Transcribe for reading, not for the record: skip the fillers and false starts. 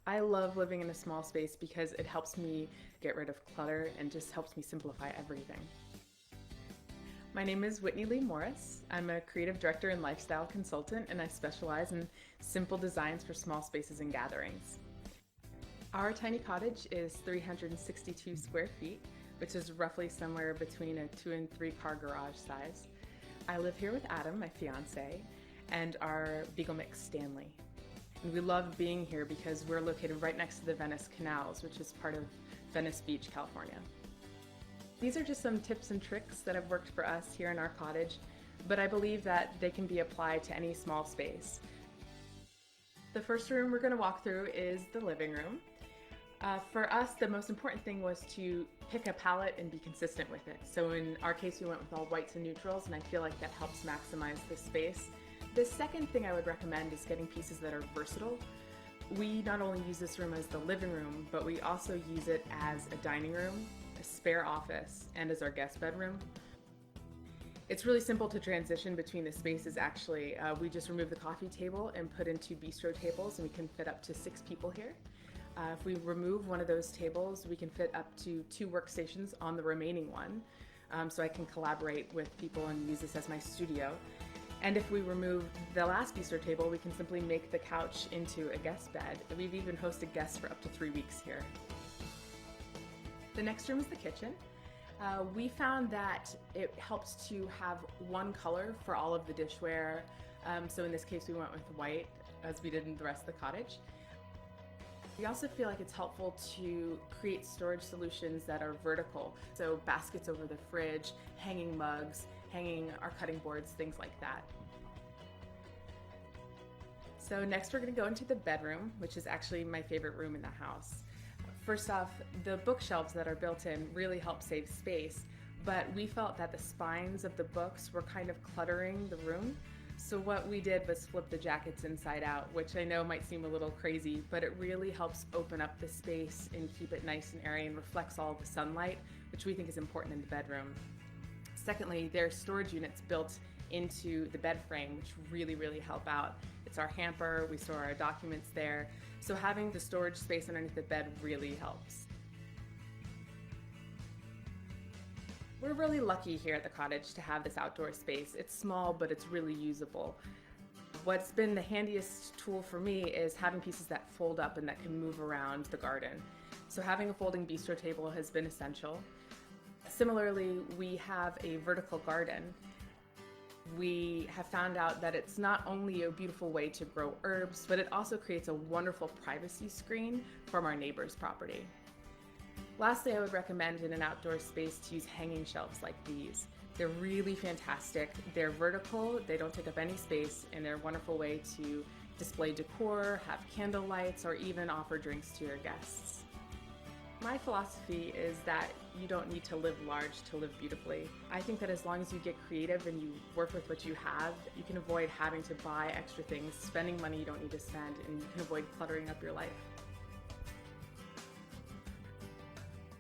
I love living in a small space because it helps me get rid of clutter and just helps me simplify everything. My name is Whitney Lee Morris. I'm a creative director and lifestyle consultant, and I specialize in simple designs for small spaces and gatherings. Our tiny cottage is 362 square feet, which is roughly somewhere between a 2 and 3 car garage size. I live here with Adam, my fiance, and our Beagle mix Stanley. And we love being here because we're located right next to the Venice Canals, which is part of Venice Beach, California. These are just some tips and tricks that have worked for us here in our cottage, but I believe that they can be applied to any small space. The first room we're going to walk through is the living room. For us, the most important thing was to pick a palette and be consistent with it. So in our case, we went with all whites and neutrals, and I feel like that helps maximize the space. The second thing I would recommend is getting pieces that are versatile. We not only use this room as the living room, but we also use it as a dining room, a spare office, and as our guest bedroom. It's really simple to transition between the spaces actually. We just remove the coffee table and put in 2 bistro tables, and we can fit up to 6 people here. If we remove one of those tables, we can fit up to 2 workstations on the remaining one, so I can collaborate with people and use this as my studio. And if we remove the last bistro table, we can simply make the couch into a guest bed. We've even hosted guests for up to 3 weeks here. The next room is the kitchen. We found that it helps to have one color for all of the dishware. So in this case, we went with white, as we did in the rest of the cottage. We also feel like it's helpful to create storage solutions that are vertical. So baskets over the fridge, hanging mugs, hanging our cutting boards, things like that. So next we're going to go into the bedroom, which is actually my favorite room in the house. First off, the bookshelves that are built in really help save space, but we felt that the spines of the books were kind of cluttering the room. So what we did was flip the jackets inside out, which I know might seem a little crazy, but it really helps open up the space and keep it nice and airy and reflects all the sunlight, which we think is important in the bedroom. Secondly, there are storage units built into the bed frame, which really help out. It's our hamper, we store our documents there, so having the storage space underneath the bed really helps. We're really lucky here at the cottage to have this outdoor space. It's small, but it's really usable. What's been the handiest tool for me is having pieces that fold up and that can move around the garden. So having a folding bistro table has been essential. Similarly, we have a vertical garden. We have found out that it's not only a beautiful way to grow herbs, but it also creates a wonderful privacy screen from our neighbor's property. Lastly, I would recommend in an outdoor space to use hanging shelves like these. They're really fantastic. They're vertical, they don't take up any space, and they're a wonderful way to display decor, have candle lights, or even offer drinks to your guests. My philosophy is that you don't need to live large to live beautifully. I think that as long as you get creative and you work with what you have, you can avoid having to buy extra things, spending money you don't need to spend, and you can avoid cluttering up your life.